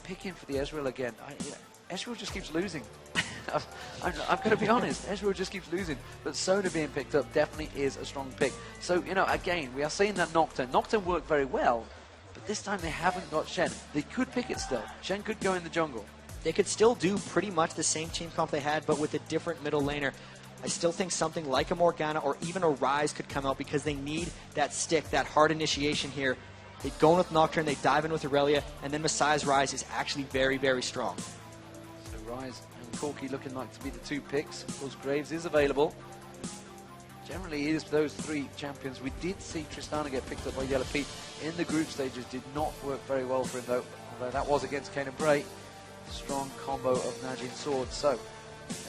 picking for the Ezreal again. Ezreal just keeps losing. I'm going to be honest, Ezreal just keeps losing. But Soda being picked up definitely is a strong pick. So, you know, again, we are seeing that Nocturne. Nocturne worked very well, but this time they haven't got Shen. They could pick it still. Shen could go in the jungle. They could still do pretty much the same team comp they had, but with a different middle laner. I still think something like a Morgana or even a Ryze could come out because they need that stick, that hard initiation here. They go in with Nocturne, they dive in with Aurelia, and then Messiah's Ryze is actually very, very strong. So Ryze and Corki looking like to be the two picks. Of course, Graves is available. Generally, it is those three champions. We did see Tristana get picked up by Yellow Pete in the group stages. Did not work very well for him, though. Although that was against Kane and Bray. Strong combo of Najin swords. So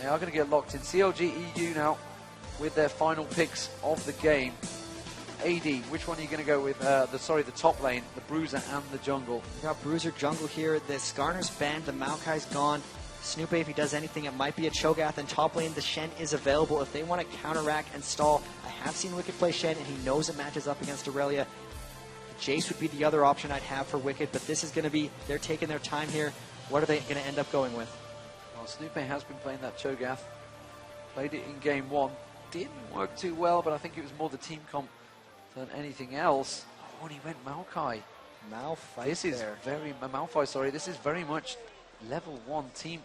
they are going to get locked in. CLG.EU now with their final picks of the game. AD, which one are you going to go with? The top lane, the Bruiser and the jungle. We got Bruiser jungle here. The Skarner's banned. The Maokai's gone. Snoopy, if he does anything, it might be a Cho'Gath. And top lane, the Shen is available. If they want to counteract and stall, I have seen Wicked play Shen, and he knows it matches up against Aurelia. Jace would be the other option I'd have for Wicked, but this is going to be, they're taking their time here. What are they going to end up going with? Well, Snoopy has been playing that Cho'Gath. Played it in game one. Didn't work too well, but I think it was more the team comp than anything else. Oh, and he went Maokai. Malphite. This is very Malphite. Sorry, this is very much level one team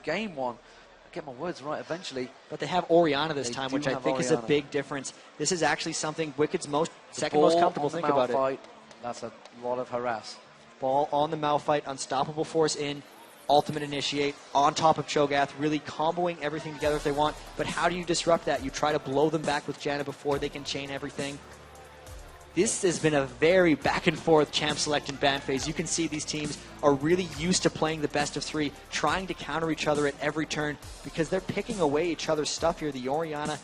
game one. I get my words right eventually. But they have Orianna this time, which I think is a big difference. This is actually something Wicked's second most comfortable. Think about it. That's a lot of harass. Ball on the Malphite, unstoppable force in, ultimate initiate, on top of Cho'Gath, really comboing everything together if they want. But how do you disrupt that? You try to blow them back with Janna before they can chain everything. This has been a very back and forth champ select and ban phase. You can see these teams are really used to playing the best of three, trying to counter each other at every turn because they're picking away each other's stuff here, the Orianna,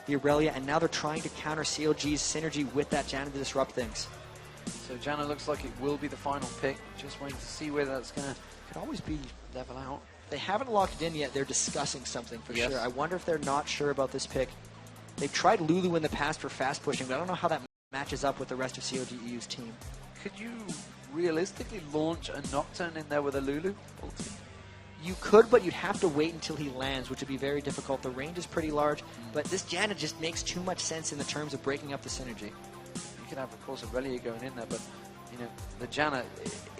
the Aurelia, and now they're trying to counter CLG's synergy with that Janna to disrupt things. So Janna looks like it will be the final pick. Just waiting to see whether that's going to could always be level out. They haven't locked it in yet. They're discussing something for sure. I wonder if they're not sure about this pick. They've tried Lulu in the past for fast pushing, but I don't know how that matches up with the rest of CLG.EU's team. Could you realistically launch a Nocturne in there with a Lulu ulti? You could, but you'd have to wait until he lands, which would be very difficult. The range is pretty large, but this Janna just makes too much sense in the terms of breaking up the synergy. You could have, of course, Aurelia going in there, but you know the Janna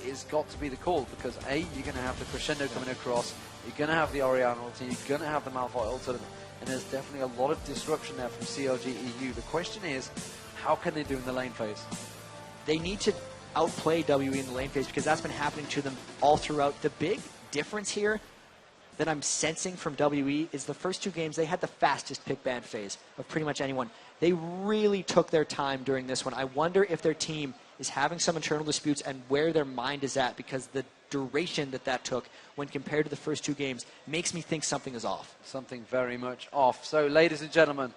is got to be the call because A, you're going to have the Crescendo coming across, you're going to have the Orianna ulti, you're going to have the Malphite ulti, and there's definitely a lot of disruption there from CLG.EU. The question is, how can they do in the lane phase? They need to outplay WE in the lane phase because that's been happening to them all throughout. The big difference here that I'm sensing from WE is the first two games, they had the fastest pick ban phase of pretty much anyone. They really took their time during this one. I wonder if their team is having some internal disputes and where their mind is at because the duration that took when compared to the first two games makes me think something is off. Something very much off. So, ladies and gentlemen,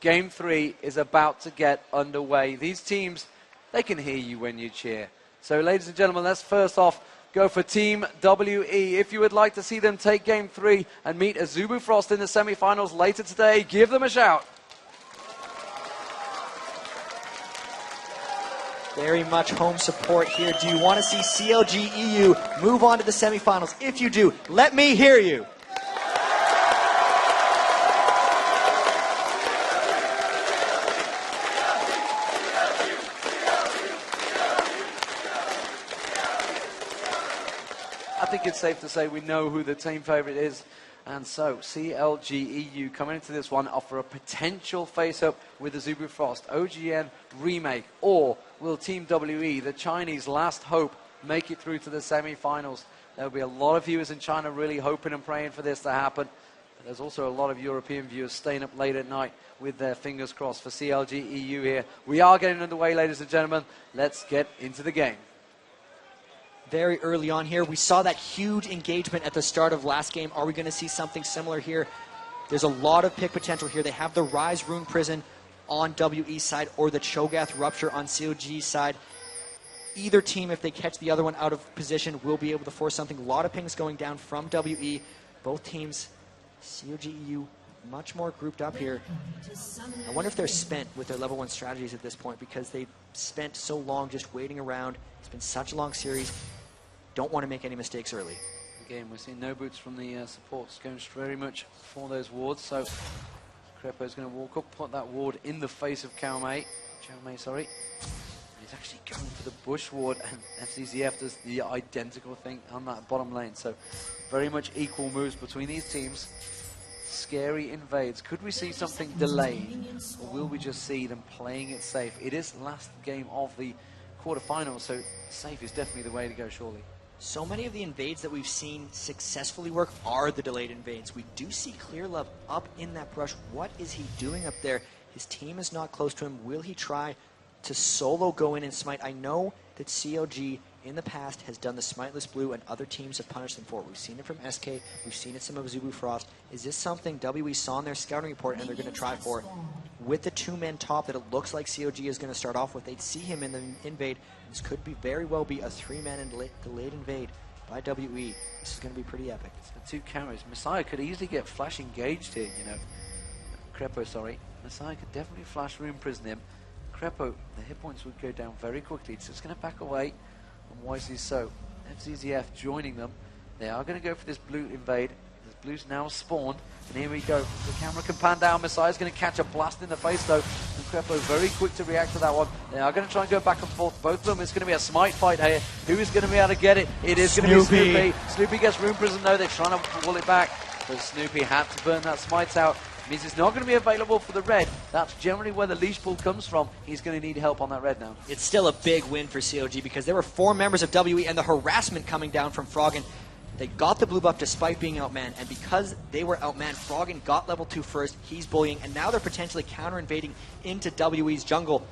Game 3 is about to get underway. These teams, they can hear you when you cheer. So, ladies and gentlemen, let's first off go for Team WE. If you would like to see them take Game 3 and meet Azubu Frost in the semi-finals later today, give them a shout. Very much home support here. Do you want to see CLG.EU move on to the semi-finals? If you do, let me hear you. I think it's safe to say we know who the team favorite is. And so, CLG.EU coming into this one offer a potential face-up with the Azubu Frost OGN remake, or will Team WE, the Chinese last hope, make it through to the semi-finals? There will be a lot of viewers in China really hoping and praying for this to happen. But there's also a lot of European viewers staying up late at night with their fingers crossed for CLG.EU here. We are getting underway, ladies and gentlemen. Let's get into the game. Very early on here, we saw that huge engagement at the start of last game. Are we going to see something similar here? There's a lot of pick potential here. They have the Ryze Rune Prison on WE's side or the Cho'Gath Rupture on CLG's side. Either team, if they catch the other one out of position, will be able to force something. A lot of pings going down from WE. Both teams, CLG.EU, much more grouped up here. I wonder if they're spent with their level 1 strategies at this point because they've spent so long just waiting around. It's been such a long series. don't want to make any mistakes early. Again, we're seeing no boots from the supports going very much for those wards. So Crepo's going to walk up, put that ward in the face of Chow-Mei, sorry. He's actually going for the bush ward, and FZZF does the identical thing on that bottom lane. So very much equal moves between these teams. Scary invades. Could we see something delayed, or will we just see them playing it safe? It is last game of the quarterfinals, so safe is definitely the way to go, surely. So many of the invades that we've seen successfully work are the delayed invades. We do see ClearLove up in that brush. What is he doing up there? His team is not close to him. Will he try to solo go in and smite? I know that CLG in the past has done the smiteless blue, and other teams have punished them for it. We've seen it from SK. We've seen it some of Zubu Frost. Is this something WE saw in their scouting report and they're going to try for? With the two-man top that it looks like CLG is going to start off with, they'd see him in the invade. This could be very well be a three-man and delayed invade by WE. This is going to be pretty epic. So two cameras. Messiah could easily get flash engaged here, you know. Crepo, sorry. Messiah could definitely flash room prison him. Crepo, the hit points would go down very quickly. It's just going to back away, and wisely so. FZZF joining them. They are going to go for this blue invade. The blue's now spawned, and here we go. The camera can pan down. Messiah's going to catch a blast in the face, though. And Crepo very quick to react to that one. They are going to try and go back and forth. Both of them. It's going to be a smite fight here. Who is going to be able to get it? It is going to be Snoopy. Snoopy gets room prison, though. They're trying to pull it back, but Snoopy had to burn that smite out. Means it's not going to be available for the red. That's generally where the leash pull comes from. He's going to need help on that red now. It's still a big win for CLG because there were 4 members of WE, and the harassment coming down from Froggen. They got the blue buff despite being outmanned, and because they were outmanned, Froggen got level 2 first. He's bullying, and now they're potentially counter-invading into WE's jungle.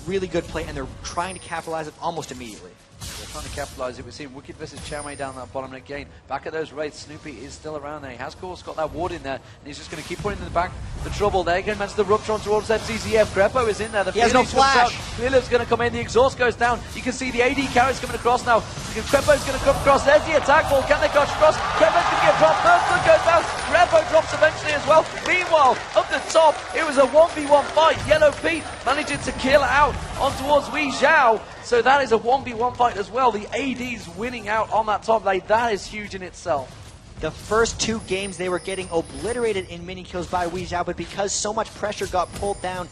Really good play, and they're trying to capitalize it almost immediately. They're trying to capitalize it. We're seeing Wicked versus Chow-Mei down that bottom again. Back at those wraiths, Snoopy is still around there. He has, of course, got that ward in there, and he's just going to keep putting in the back the trouble there. Again, managed the Ruptron towards FZZF. Crepo is in there. He has no flash. Clearlove's going to come in. The exhaust goes down. You can see the AD carries coming across now. Crepo's going to come across. There's the attack ball. Can they catch across? Crepo's going to get dropped. First goes down. Crepo drops eventually as well. Meanwhile, up the top, it was a 1v1 fight. Yellow Pete managing to kill out on towards Wei Zhao. So that is a 1v1 fight as well. The AD's winning out on that top lane. That is huge in itself. The first 2 games they were getting obliterated in mini kills by Wei Zhao, but because so much pressure got pulled down,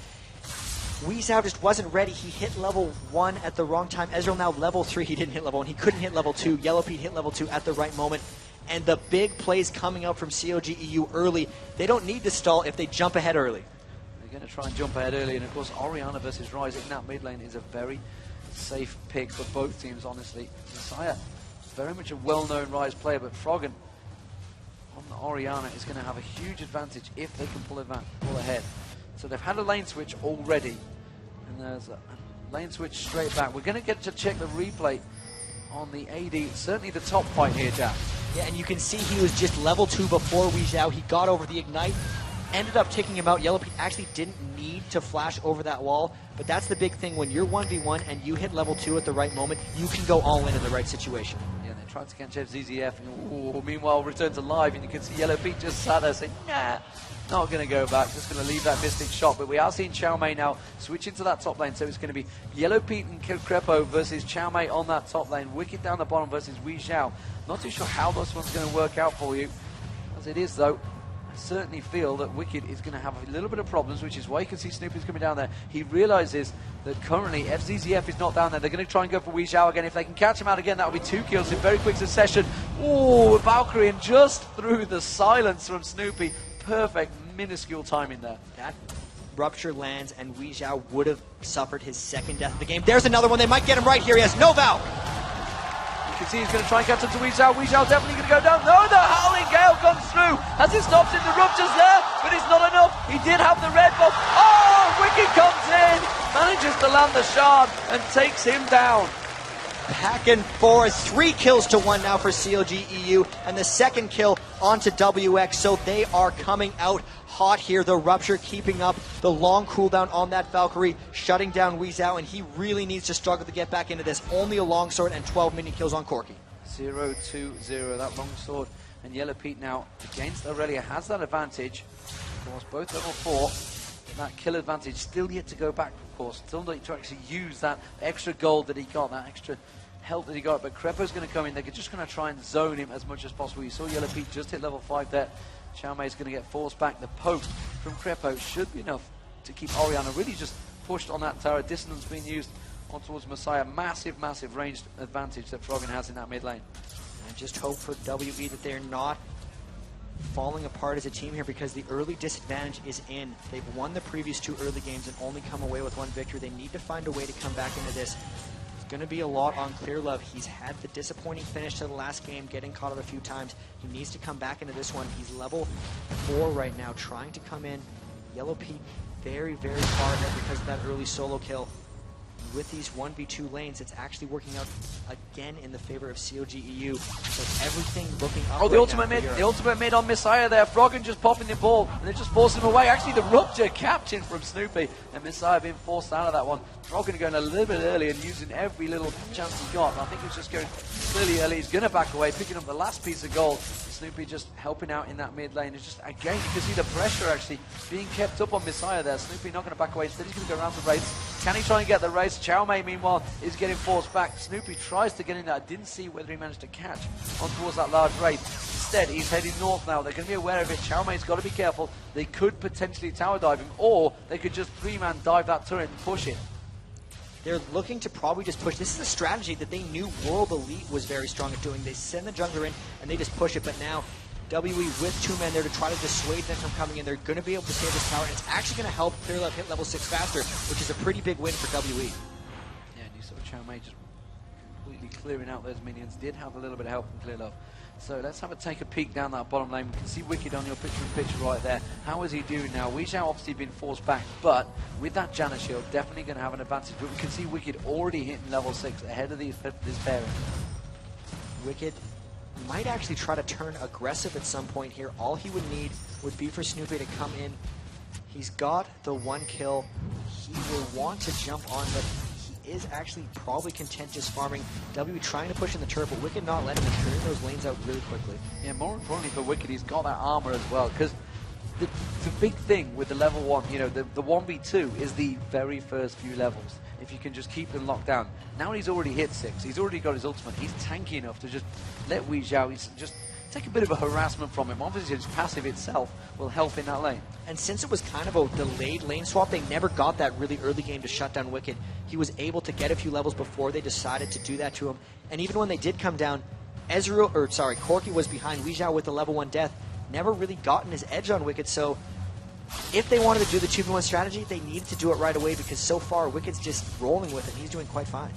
Wei Zhao just wasn't ready. He hit level 1 at the wrong time. Ezreal now level 3. He didn't hit level 1. He couldn't hit level 2. Yellow Pete hit level 2 at the right moment. And the big plays coming out from CLG.EU early, they don't need to stall if they jump ahead early. They're going to try and jump ahead early, and of course Orianna versus Ryze in that mid lane is a very safe pick for both teams, honestly. Messiah, very much a well-known Ryze player, but Froggen on the Orianna is going to have a huge advantage if they can pull ahead. So they've had a lane switch already, and there's a lane switch straight back. We're going to get to check the replay on the AD, certainly the top fight here, Jack. Yeah, and you can see he was just level 2 before Wei Zhao. He got over the ignite, ended up taking him out. Yellow Pete actually didn't need to flash over that wall, but that's the big thing. When you're 1v1 and you hit level 2 at the right moment, you can go all in the right situation. Yeah, they tried to catch FZZF, and meanwhile return to live, and you can see Yellow Pete just sat there saying, nah, not going to go back, just going to leave that Mystic shot. But we are seeing Chow-Mei now switch into that top lane, so it's going to be Yellow Pete and Crepo versus Chow-Mei on that top lane. Wicked down the bottom versus Wei Zhao. Not too sure how this one's going to work out for you. As it is, though, I certainly feel that Wicked is going to have a little bit of problems, which is why you can see Snoopy's coming down there. He realizes that currently FZZF is not down there. They're going to try and go for Wei Zhao again. If they can catch him out again, that will be 2 kills in very quick succession. Ooh, Valkyrie, and just through the silence from Snoopy. Perfect, minuscule timing there. That rupture lands, and Wei Zhao would have suffered his 2nd death of the game. There's another one. They might get him right here. He has no Val. You can see he's going to try and catch up to Wei Zhao. Wei Zhao definitely going to go down. No, the Howling Gale comes through as it stops in. The rupture's there, but it's not enough. He did have the red buff. Oh, Wicked comes in, manages to land the shard and takes him down. Back and forth, 3 kills to 1 now for CLG.EU, and the 2nd kill onto WX, so they are coming out hot here. The Rupture keeping up the long cooldown on that Valkyrie, shutting down Wei Zhao, and he really needs to struggle to get back into this. Only a longsword and 12 mini kills on Corki. 0-2-0, that longsword, and Yellow Pete now against Aurelia has that advantage. Of course, both level 4. That kill advantage still yet to go back, of course. Still need to actually use that extra gold that he got, that extra help that he got, but Crepo's going to come in. They're just going to try and zone him as much as possible. You saw Yellow Pete just hit level 5 there. Xiaomei's going to get forced back. The poke from Crepo should be enough to keep Orianna really just pushed on that tower. Dissonance being used on towards Messiah. Massive, massive ranged advantage that Froggen has in that mid lane. And just hope for WE that they're not falling apart as a team here, because the early disadvantage is in. They've won the previous 2 early games and only come away with 1 victory. They need to find a way to come back into this. It's going to be a lot on Clearlove. He's had the disappointing finish to the last game, getting caught up a few times. He needs to come back into this one. He's level 4 right now, trying to come in. Yellow Pete very, very far ahead because of that early solo kill. With these 1v2 lanes, it's actually working out again in the favor of CLG.EU. So everything looking up. Oh, the ultimate mid on Messiah there. Froggen just popping the ball, and they're just forcing him away. Actually, the rupture captain from Snoopy, and Messiah being forced out of that one. Froggen going a little bit early and using every little chance he got. I think he's just going clearly early. He's going to back away, picking up the last piece of gold. Snoopy just helping out in that mid lane. It's just, again, you can see the pressure actually being kept up on Messiah there. Snoopy not going to back away. Instead, he's going to go around the race. Can he try and get the race? Xiaomei, meanwhile, is getting forced back. Snoopy tries to get in there. I didn't see whether he managed to catch on towards that large race. Instead, he's heading north now. They're going to be aware of it. Xiaomei's got to be careful. They could potentially tower dive him, or they could just 3-man dive that turret and push it. They're looking to probably just push. This is a strategy that they knew World Elite was very strong at doing. They send the jungler in, and they just push it. But now, WE with 2 men there to try to dissuade them from coming in. They're going to be able to save this tower, and it's actually going to help Clearlove hit level 6 faster, which is a pretty big win for WE. Yeah, and you saw Xiaomei just completely clearing out those minions. Did have a little bit of help from Clearlove. So let's take a peek down that bottom lane. We can see Wicked on your picture right there. How is he doing now? Weezhou obviously been forced back, but with that Janna shield, definitely going to have an advantage. But we can see Wicked already hitting level 6 ahead of this pairing. Wicked might actually try to turn aggressive at some point here. All he would need would be for Snoopy to come in. He's got the 1 kill. He will want to jump on, but he is actually probably content just farming. W trying to push in the turret, but Wicked not letting him clear those lanes out really quickly. Yeah, more importantly for Wicked, he's got that armor as well, because the big thing with the level 1, you know, the 1v2 is the very first few levels. If you can just keep them locked down. Now he's already hit 6, he's already got his ultimate, he's tanky enough to just let Weezhou just take a bit of a harassment from him. Obviously his passive itself will help in that lane. And since it was kind of a delayed lane swap, they never got that really early game to shut down Wicked. He was able to get a few levels before they decided to do that to him. And even when they did come down, Corki was behind Weezhou with the level 1 death. Never really gotten his edge on Wicked, so if they wanted to do the 2v1 strategy, they needed to do it right away, because so far Wicked's just rolling with it and he's doing quite fine.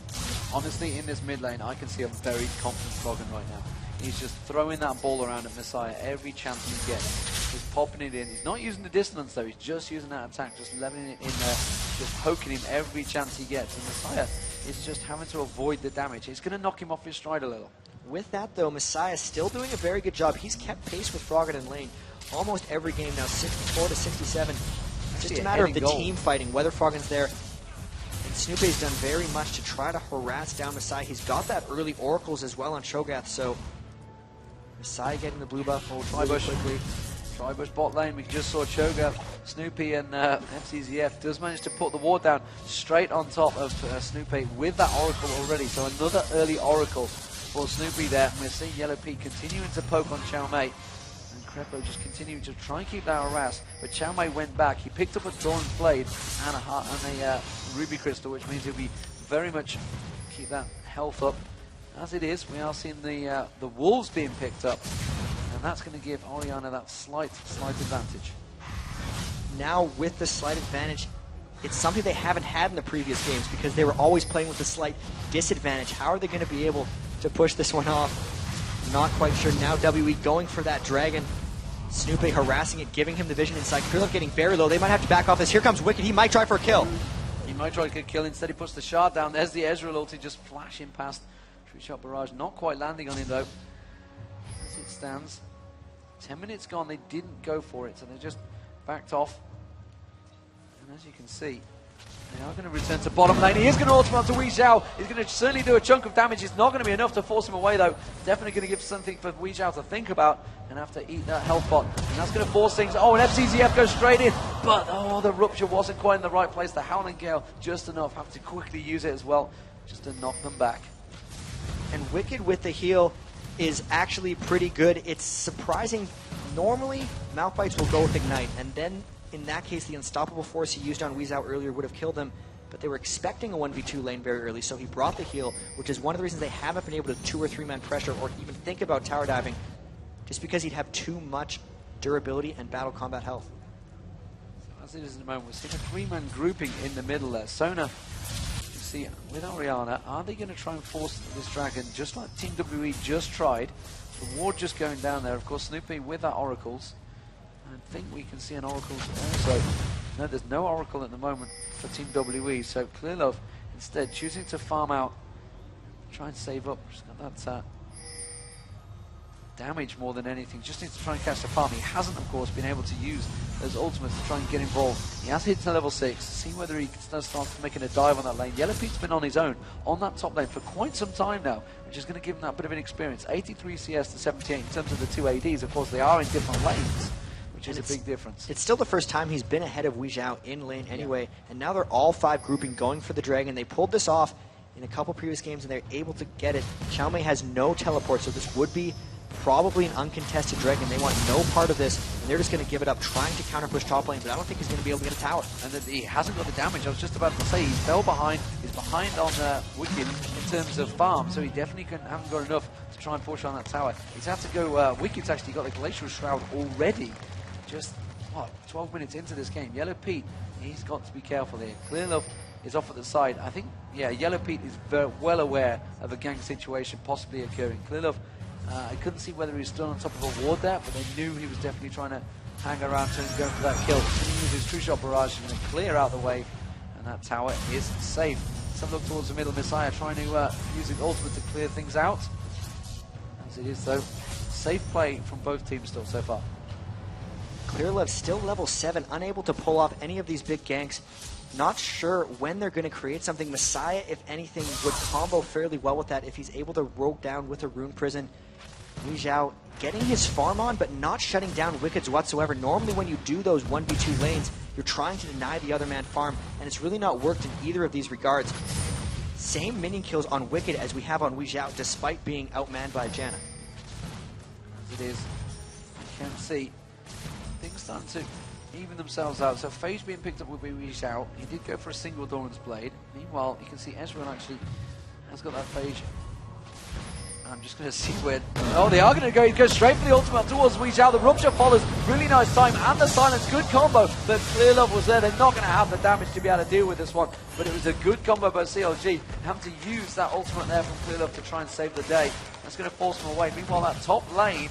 Honestly, in this mid lane, I can see a very confident Froggen right now. He's just throwing that ball around at Messiah every chance he gets. He's popping it in. He's not using the dissonance though, he's just using that attack, just leveling it in there, just poking him every chance he gets. And Messiah is just having to avoid the damage. It's going to knock him off his stride a little. With that though, Messiah still doing a very good job. He's kept pace with Froggen in lane almost every game now, 64 to 67. It's just a matter of the team fighting, whether Froggen's there. And Snoopy's done very much to try to harass down Messiah. He's got that early oracles as well on Cho'Gath, so Messiah getting the blue buff really quickly. Tribush bot lane, we just saw Cho'Gath, Snoopy, and FCZF does manage to put the ward down straight on top of Snoopy with that oracle already. So another early oracle for Snoopy there. And we're seeing Yellow Pete continuing to poke on Xiaomei. And Crepo just continuing to try and keep that harass. But Xiaomei went back. He picked up a Thorn Blade and a Ruby Crystal, which means he'll be very much keep that health up. As it is, we are seeing the wolves being picked up. And that's going to give Orianna that slight advantage. Now with the slight advantage, it's something they haven't had in the previous games because they were always playing with a slight disadvantage. How are they going to be able to push this one off? Not quite sure. Now WE going for that dragon. Snoopy harassing it, giving him the vision inside. Krillov getting very low. They might have to back off this. Here comes Wicked. He might try for a kill. He might try to kill. Instead he puts the shard down. There's the Ezreal ulti just flashing past. Tree shot barrage. Not quite landing on him though. As it stands. 10 minutes gone. They didn't go for it. So they just backed off. And as you can see, they are going to return to bottom lane. He is going to ultimate onto Weezhou. He's going to certainly do a chunk of damage. It's not going to be enough to force him away, though. Definitely going to give something for Weezhou to think about and have to eat that health bot. And that's going to force things. Oh, and FCZF goes straight in. But, oh, the Rupture wasn't quite in the right place. The Howling Gale, just enough. Have to quickly use it as well, just to knock them back. And Wicked with the heal is actually pretty good. It's surprising. Normally, Malphites will go with Ignite, and then in that case, the Unstoppable Force he used on Weezao earlier would have killed him, but they were expecting a 1v2 lane very early, so he brought the heal, which is one of the reasons they haven't been able to 2 or 3 man pressure or even think about tower diving, just because he'd have too much durability and battle combat health. So as it is in the moment, we're seeing a 3-man grouping in the middle there. Sona, you see, with Orianna, are they going to try and force this dragon, just like Team WE just tried? The ward just going down there. Of course, Snoopy with that oracles. I think we can see an oracle also. No, there's no oracle at the moment for Team WE, so Clearlove instead choosing to farm out, try and save up. Just got that damage more than anything. Just needs to try and catch the farm. He hasn't, of course, been able to use those ultimates to try and get involved. He has hit to level 6. See whether he starts making a dive on that lane. Yellow Pete's been on his own on that top lane for quite some time now, which is going to give him that bit of an experience. 83 CS to 78 in terms of the 2 ADs. Of course, they are in different lanes, which is a big difference. It's still the first time he's been ahead of Weezao in lane anyway, and now they're all 5 grouping going for the dragon. They pulled this off in a couple previous games, and they're able to get it. Xiaomei has no teleport, so this would be probably an uncontested dragon. They want no part of this, and they're just going to give it up, trying to counter push top lane, but I don't think he's going to be able to get a tower. And that he hasn't got the damage. I was just about to say, he fell behind. He's behind on Wicked in terms of farm, so he definitely haven't got enough to try and push on that tower. He's had to go, Wicked's actually got the Glacial Shroud already. Just, what, 12 minutes into this game. Yellow Pete, he's got to be careful here. Clearlove is off at the side. I think, yeah, Yellow Pete is very well aware of a gang situation possibly occurring. Clearlove, I couldn't see whether he was still on top of a ward there, but they knew he was definitely trying to hang around to go for that kill. He uses his True Shot Barrage and clear out the way, and that tower is safe. Let's have a look towards the middle. Messiah trying to use his ultimate to clear things out. As it is, though, safe play from both teams still so far. Clearlove still level 7, unable to pull off any of these big ganks. Not sure when they're going to create something. Messiah, if anything, would combo fairly well with that if he's able to rogue down with a Rune Prison. Weezao getting his farm on, but not shutting down Wickeds whatsoever. Normally when you do those 1v2 lanes, you're trying to deny the other man farm, and it's really not worked in either of these regards. Same minion kills on Wicked as we have on Weezao, despite being outmanned by Janna. As it is, you can see things starting to even themselves out. So Phage being picked up with Weezao. He did go for a single Doran's Blade. Meanwhile, you can see Ezreal actually has got that Phage. I'm just going to see where... Oh, they are going to go. He goes straight for the ultimate towards Weezao. The Rupture follows. Really nice time. And the Silence. Good combo. But Clearlove was there. They're not going to have the damage to be able to deal with this one. But it was a good combo by CLG. Having to use that ultimate there from Clearlove to try and save the day. That's going to force them away. Meanwhile, that top lane,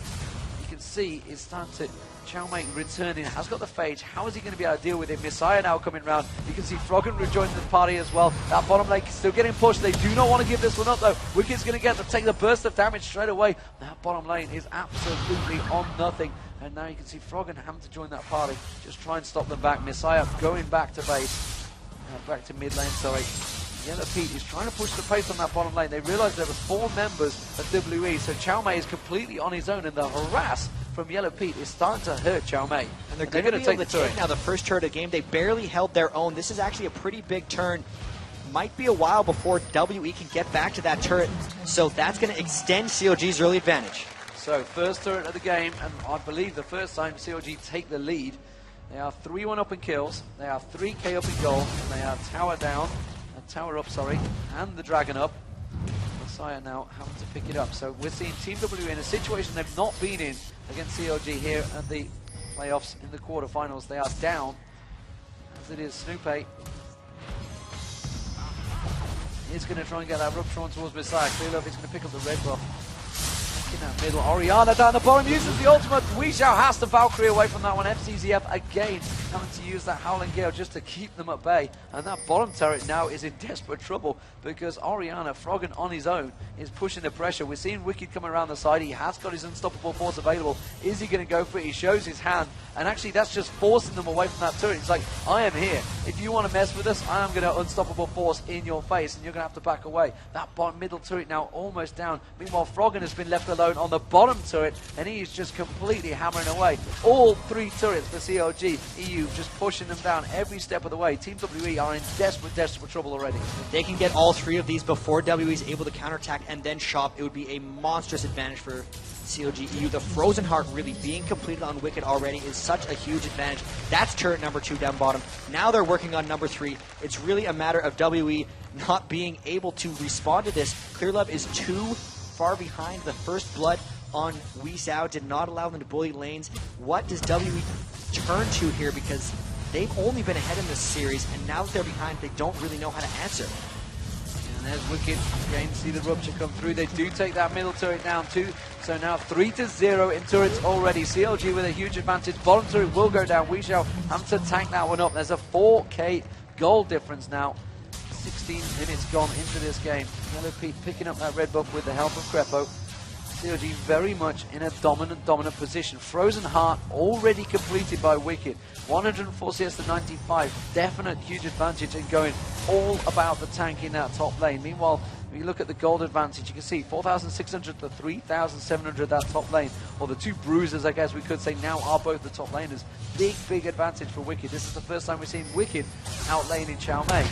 you can see, is starting to... Xiaomei returning, has got the Phage. How is he going to be able to deal with it? Messiah now coming round. You can see Froggen rejoining the party as well. That bottom lane is still getting pushed. They do not want to give this one up though. Wicked's going to take the burst of damage straight away. That bottom lane is absolutely on nothing. And now you can see Froggen having to join that party. Just try and stop them back. Messiah going back to base. Back to mid lane, sorry. Yellow Pete is trying to push the pace on that bottom lane. They realised there was 4 members of WE, so Xiaomei is completely on his own, and the harass from Yellow Pete is starting to hurt Xiaomei. And they're going to take the turret. Now the first turret of the game, they barely held their own. This is actually a pretty big turn. Might be a while before WE can get back to that turret, so that's going to extend CLG's early advantage. So first turret of the game, and I believe the first time CLG take the lead. They are 3-1 up in kills, they are 3k up in gold, and they are tower down. Tower up, sorry, and the dragon up. Messiah now having to pick it up. So we're seeing Team W in a situation they've not been in against CLG here at the playoffs in the quarterfinals. They are down, as it is Snoopy. He's going to try and get that rupture on towards Messiah. Clearlove is going to pick up the red buff. In that middle, Orianna down the bottom uses the ultimate. Weezao has the Valkyrie away from that one. FCZF again having to use that Howling Gale just to keep them at bay. And that bottom turret now is in desperate trouble because Orianna, Froggen on his own, is pushing the pressure. We're seeing Wicked come around the side. He has got his Unstoppable Force available. Is he going to go for it? He shows his hand. And actually, that's just forcing them away from that turret. He's like, I am here. If you want to mess with us, I am going to Unstoppable Force in your face, and you're going to have to back away. That bottom middle turret now almost down. Meanwhile, Froggen has been left alone alone on the bottom turret, and he's just completely hammering away. All 3 turrets for CLG.EU, just pushing them down every step of the way. Team WE are in desperate trouble already. If they can get all 3 of these before WE is able to counterattack and then shop, it would be a monstrous advantage for CLG.EU. The Frozen Heart really being completed on Wicked already is such a huge advantage. That's turret number 2 down bottom. Now they're working on number 3. It's really a matter of WE not being able to respond to this. Clearlove is too far behind. The first blood on Wei Zhao did not allow them to bully lanes. What does WE turn to here? Because they've only been ahead in this series, and now that they're behind, they don't really know how to answer. And there's Wicked. Again, see the rupture come through. They do take that middle turret down too. So now 3-0 in turrets already. CLG with a huge advantage. Bottom turret will go down. We shall have to tank that one up. There's a 4k gold difference now. 16 minutes gone into this game. Yellow Pete picking up that red buff with the help of Crepo. CLG very much in a dominant position. Frozen Heart already completed by Wicked. 104 CS to 95. Definite huge advantage in going all about the tank in that top lane. Meanwhile, if you look at the gold advantage, you can see 4,600 to 3,700 that top lane. Or the 2 bruisers, I guess we could say, now are both the top laners. Big advantage for Wicked. This is the first time we've seen Wicked outlaning Xiao Mei.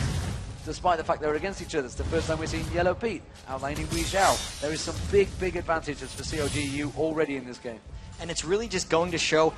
Despite the fact they're against each other, it's the first time we've seen Yellow Pete outlaning Wei Zhao. There is some big advantages for CLG.EU already in this game. And it's really just going to show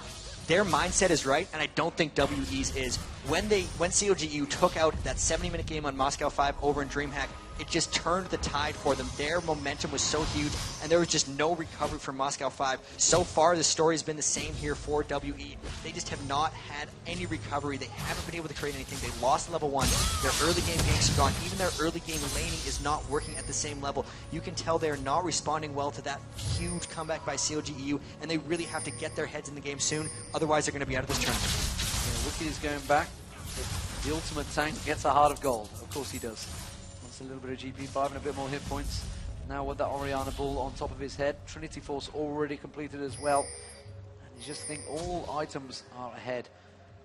their mindset is right, and I don't think WE's is. When CLG.EU took out that 70-minute game on Moscow 5 over in DreamHack, it just turned the tide for them. Their momentum was so huge, and there was just no recovery from Moscow 5. So far, the story has been the same here for WE. They just have not had any recovery. They haven't been able to create anything. They lost level 1. Their early game ganks are gone. Even their early game laning is not working at the same level. You can tell they're not responding well to that huge comeback by CLG.EU, and they really have to get their heads in the game soon. Otherwise, they're going to be out of this tournament. Yeah, Wicked is going back. The ultimate tank gets a heart of gold. Of course he does. A little bit of GP5 and a bit more hit points. Now with that Orianna Bull on top of his head. Trinity Force already completed as well. And you just think all items are ahead.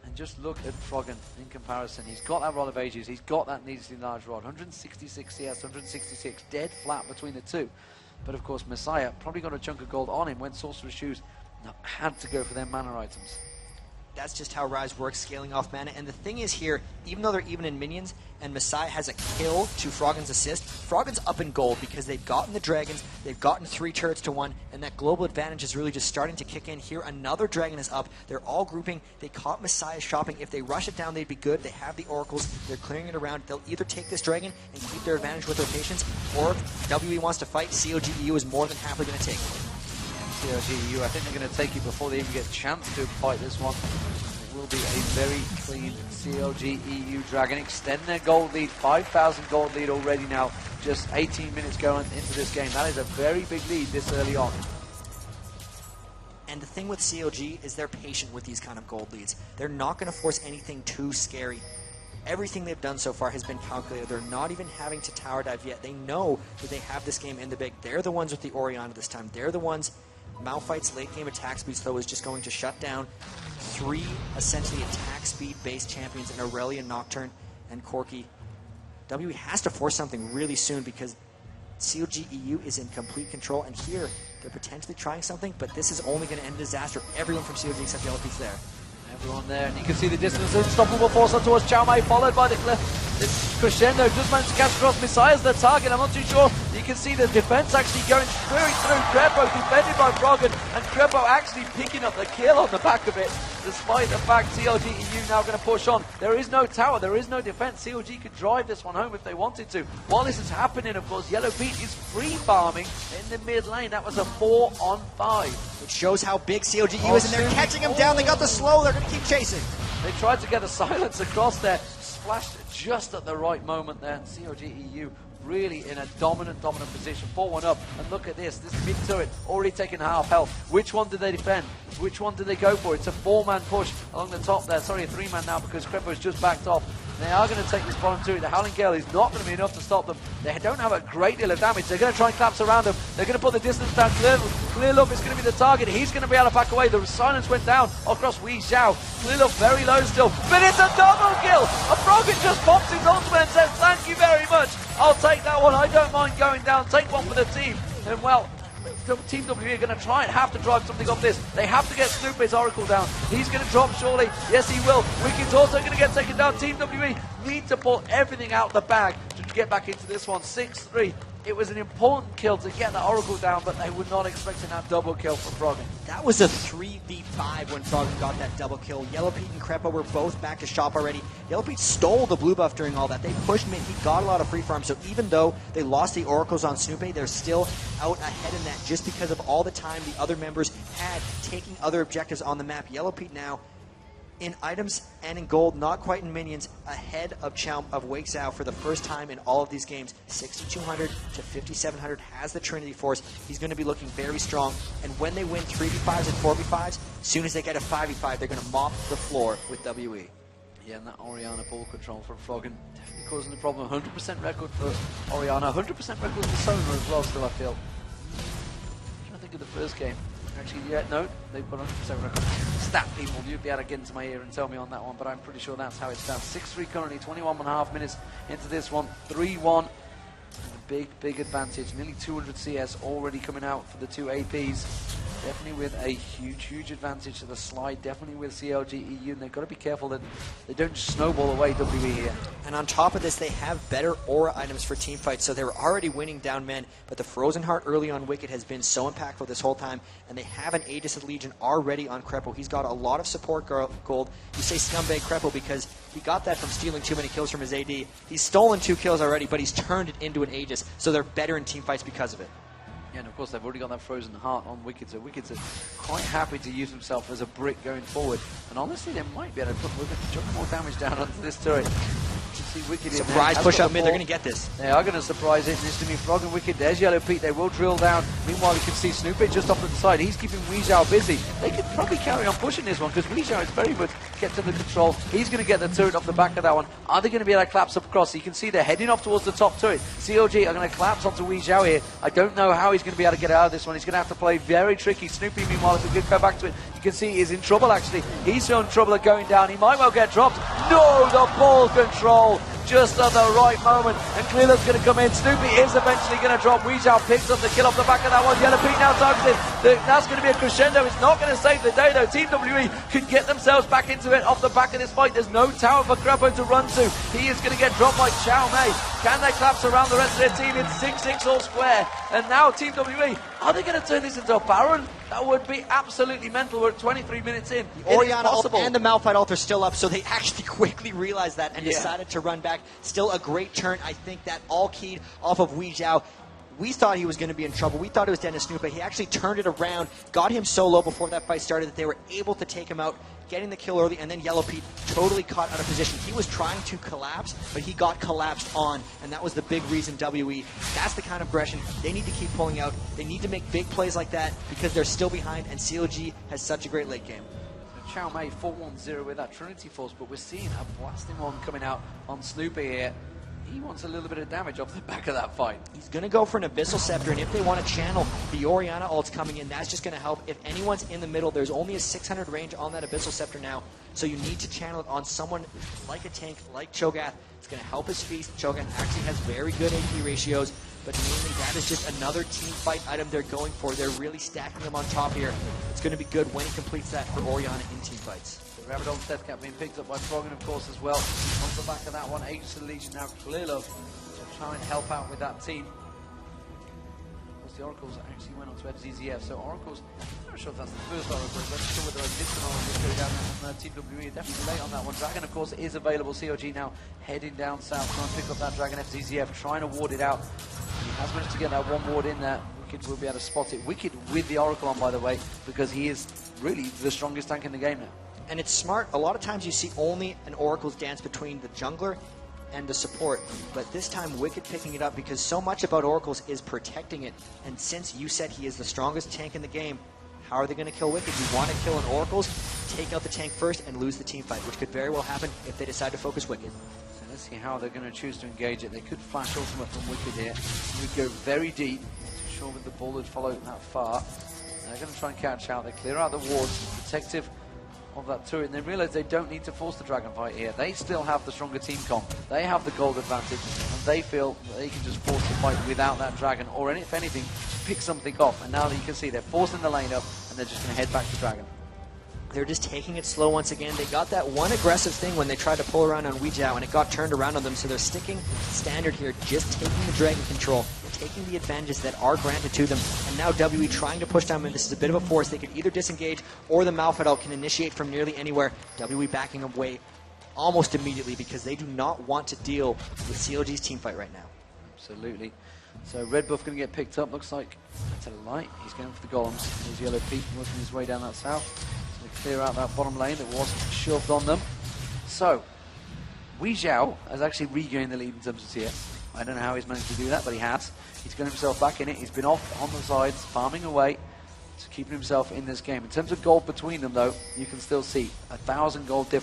And just look at Froggen in comparison. He's got that Rod of Ages. He's got that needlessly large rod. 166 CS, 166. Dead flat between the 2. But of course Messiah probably got a chunk of gold on him when Sorcerer's Shoes had to go for their mana items. That's just how Rise works, scaling off mana. And the thing is here, even though they're even in minions, and Messiah has a kill to Froggen's assist, Froggen's up in gold because they've gotten the dragons, they've gotten 3 turrets to 1, and that global advantage is really just starting to kick in. Here, another dragon is up. They're all grouping. They caught Messiah shopping. If they rush it down, they'd be good. They have the oracles. They're clearing it around. They'll either take this dragon and keep their advantage with rotations, or if WE wants to fight, CLG.EU is more than happily going to take it. CLG.EU, I think they're going to take it before they even get a chance to fight this one. Will be a very clean CLG.EU Dragon. Extend their gold lead, 5,000 gold lead already now, just 18 minutes going into this game. That is a very big lead this early on. And the thing with CLG is they're patient with these kind of gold leads. They're not going to force anything too scary. Everything they've done so far has been calculated. They're not even having to tower dive yet. They know that they have this game in the bag. They're the ones with the Orianna this time. They're the ones. Malphite's late game attack speed though is just going to shut down 3 essentially attack speed based champions in Aurelia, Nocturne, and Corki. WE has to force something really soon because CLG.EU is in complete control, and here they're potentially trying something, but this is only going to end in disaster. Everyone from CLG except Yellow Pete's there. Everyone there, and you can see the distance. Unstoppable force on towards Xiao Mei, followed by the cliff. This crescendo just managed to catch across. Messiah's the target. I'm not too sure. You can see the defense actually going straight through Crepo, defended by Froggen, and Crepo actually picking up the kill on the back of it, despite the fact CLG.EU now going to push on. There is no tower, there is no defense. CLG could drive this one home if they wanted to. While this is happening, of course, Yellow Pete is free farming in the mid lane. That was a 4-on-5. Which shows how big CLG.EU is, and they're catching him down. They got the slow. They're going to keep chasing. They tried to get a silence across there, splashed just at the right moment there, and CLG.EU really in a dominant position, 4-1 up. And look at this mid turret already taking half health. Which one did they defend? Which one did they go for? It's a 4-man push along the top there. Sorry, a 3-man now because Crepo's just backed off. They are going to take this bottom turret. The Howling Gale is not going to be enough to stop them. They don't have a great deal of damage. They're going to try and collapse around them. They're going to put the distance down. Clearlove is going to be the target. He's going to be able to back away. The silence went down across Wei Zhao. Clearlove very low still. But it's a double kill. A Froggen just pops his ultimate and says, thank you very much. I'll take that one. I don't mind going down. Take one for the team. And well, Team WE are going to try and have to drive something off this. They have to get Snoopy's Oracle down. He's going to drop surely. Yes, he will. Wicked's also going to get taken down. Team WE need to pull everything out of the bag to get back into this one. 6-3. It was an important kill to get the Oracle down, but they were not expecting that double kill from Froggen. That was a 3v5 when Froggen got that double kill. Yellow Pete and Crepo were both back to shop already. Yellow Pete stole the blue buff during all that. They pushed mid. He got a lot of free farm, so even though they lost the Oracles on Snoopy, they're still out ahead in that just because of all the time the other members had taking other objectives on the map. Yellow Pete now in items and in gold, not quite in minions, ahead of Wake Zhao for the first time in all of these games. 6,200 to 5,700 has the Trinity Force. He's going to be looking very strong. And when they win 3v5s and 4v5s, as soon as they get a 5v5, they're going to mop the floor with WE. Yeah, and that Orianna ball control from Froggen definitely causing the problem. 100% record for Orianna, 100% record for Sona as well, still I feel. I'm trying to think of the first game. Actually, yeah, no, they've got 100% record. Stat people, you'd be able to get into my ear and tell me on that one, but I'm pretty sure that's how it's done. 6-3 currently, 21.5 minutes into this one, 3-1. Big, big advantage. Nearly 200 CS already coming out for the two APs. Definitely with a huge, huge advantage to the slide. Definitely with CLG.EU, and they've got to be careful that they don't just snowball away WE here. And on top of this, they have better aura items for team fights, so they were already winning down men. But the Frozen Heart early on Wicked has been so impactful this whole time, and they have an Aegis of Legion already on Crepo. He's got a lot of support gold. You say scumbag Crepo because he got that from stealing too many kills from his AD. He's stolen 2 kills already, but he's turned it into an Aegis, so they're better in team fights because of it. Yeah, and of course they've already got that Frozen Heart on Wicked, so Wicked's are quite happy to use himself as a brick going forward. And honestly, they might be able to put a chunk more damage down onto this turret. You see Wicked surprise push out mid, they're going to get this. They are going to surprise it. This to me, Frog and Wicked. There's Yellow Pete. They will drill down. Meanwhile, you can see Snoopy just off to the side. He's keeping Wee Zhao busy. They could probably carry on pushing this one because Wee Zhao is very much kept under control. He's going to get the turret off the back of that one. Are they going to be able to collapse up across? So you can see they're heading off towards the top turret. CLG are going to collapse onto Wee Zhao here. I don't know how he's going to be able to get out of this one. He's going to have to play very tricky. Snoopy, meanwhile, if we could go back to it, you can see he's in trouble actually. He's in trouble of going down. He might well get dropped. No, the ball control. Just at the right moment, and Clearland's going to come in. Snoopy is eventually going to drop. Wee Zhao picks up the kill off the back of that one. Yellow Pete now targeted. That's going to be a crescendo. It's not going to save the day though. Team WE can get themselves back into it off the back of this fight. There's no tower for Crepo to run to. He is going to get dropped by Chow Mei. Can they collapse around the rest of their team? It's 6-6 all square. And now Team WE, are they going to turn this into a Baron? That would be absolutely mental. We're 23 minutes in. Orianna and the Malphite ult are still up, so they actually quickly realized that and decided to run back. Still a great turn. I think that all keyed off of Wee Zhao. We thought he was going to be in trouble. We thought it was Dennis Snoopy. He actually turned it around, got him so low before that fight started that they were able to take him out, getting the kill early, and then Yellow Pete totally caught out of position. He was trying to collapse, but he got collapsed on, and that was the big reason WE. That's the kind of aggression they need to keep pulling out. They need to make big plays like that because they're still behind, and CLG has such a great late game. Chow Mei 4-1-0 with that Trinity Force, but we're seeing a blasting one coming out on Snoopy here. He wants a little bit of damage off the back of that fight. He's going to go for an Abyssal Scepter, and if they want to channel the Orianna ults coming in, that's just going to help. If anyone's in the middle, there's only a 600 range on that Abyssal Scepter now, so you need to channel it on someone like a tank, like Cho'Gath. It's going to help his feast. Cho'Gath actually has very good AP ratios, but mainly that is just another team fight item they're going for. They're really stacking them on top here. It's going to be good when he completes that for Orianna in team fights. Rabadon's death cap being picked up by Froggen, of course, as well. On the back of that one, Aegis of the Legion now clear love to try and help out with that team. Of course, the Oracles actually went on to FZZF, so Oracles, I'm not sure if that's the first Oracle, but I'm not sure whether I missed an Oracle go down on Team WE. Definitely late on that one. Dragon, of course, is available. CLG now heading down south, trying to pick up that Dragon FZZF, trying to ward it out. He has managed to get that one ward in there. Wicked will be able to spot it. Wicked with the Oracle on, by the way, because he is really the strongest tank in the game now. And it's smart. A lot of times you see only an Oracle's dance between the jungler and the support. But this time, Wicked picking it up because so much about Oracles is protecting it. And since you said he is the strongest tank in the game, how are they going to kill Wicked? You want to kill an Oracles, take out the tank first and lose the team fight, which could very well happen if they decide to focus Wicked. So let's see how they're going to choose to engage it. They could flash ultimate from Wicked here. He would go very deep. Not sure if the ball would follow that far. They're going to try and catch out. They clear out the wards, protective of that turret, and they realize they don't need to force the dragon fight here. They still have the stronger team comp. They have the gold advantage, and they feel that they can just force the fight without that dragon, or if anything, pick something off. And now that you can see, they're forcing the lane up, and they're just going to head back to Dragon. They're just taking it slow once again. They got that one aggressive thing when they tried to pull around on Weejiao, and it got turned around on them, so they're sticking standard here, just taking the Dragon control, taking the advantages that are granted to them, and now WE trying to push down, and this is a bit of a force. They could either disengage, or the Malphite ult can initiate from nearly anywhere. WE backing away almost immediately because they do not want to deal with CLG's team fight right now. Absolutely. So red buff going to get picked up, looks like, to the light. He's going for the golems. There's Yellow Pete working his way down that south. So they clear out that bottom lane that was shoved on them. So, Weejiao has actually regained the lead in terms of CS. I don't know how he's managed to do that, but he has. He's got himself back in it. He's been off on the sides, farming away, to keeping himself in this game. In terms of gold between them, though, you can still see 1,000 gold difference.